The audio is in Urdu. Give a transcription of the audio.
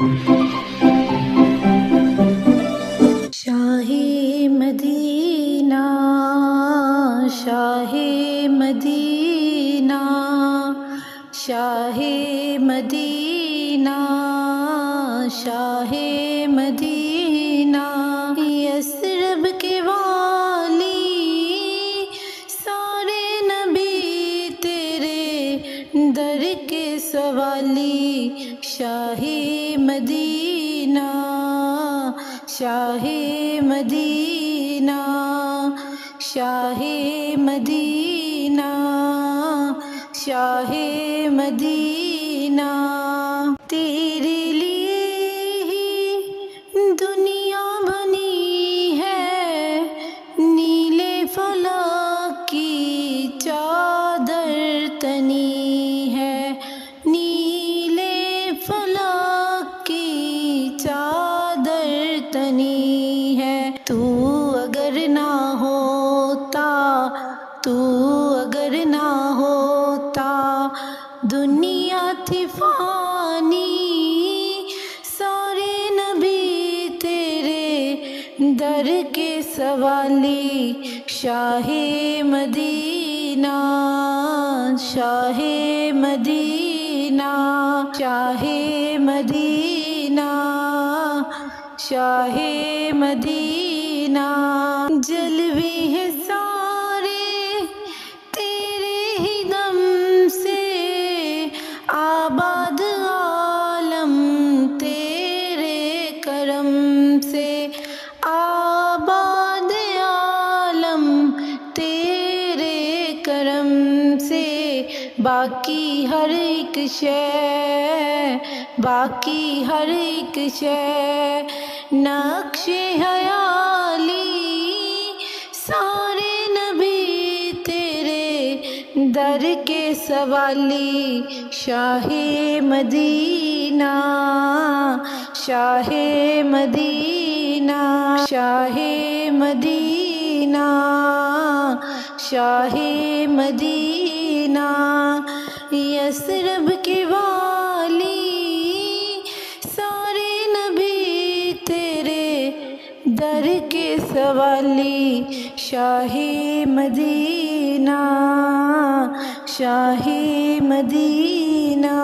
شاہ مدینہ، شاہ مدینہ، شاہ مدینہ، شاہ مدینہ، یثرب کے والی، سارے نبی تیرے در کے سوالی، شاہ مدینہ، شاہ مدینہ، شاہ مدینہ، شاہ مدینہ، تیرے لیے ہی دنیا بنی ہے، نیلے فلک کی چادر تنی ہے، نیلے فلک کی چادر تنی ہے، تو اگر نہ ہوتا، تو اگر نہ ہوتا، دنیا تھی فانی، سارے نبی تیرے در کے سوالی، شاہ مدینہ، شاہ مدینہ، شاہ مدینہ، شاہ مدینہ، جلوے ہیں سارے تیرے ہی دم سے، آباد عالم تیرے کرم سے، آباد عالم تیرے کرم سے، باقی ہر ایک شے، باقی ہر ایک شے، نقش خیالی، سارے نبی تیرے در کے سوالی، شاہ مدینہ، شاہ مدینہ، شاہ مدینہ، شاہ مدینہ، یثرب کے والی، سارے نبی تیرے در کے سوالی، شاہ مدینہ، شاہ مدینہ۔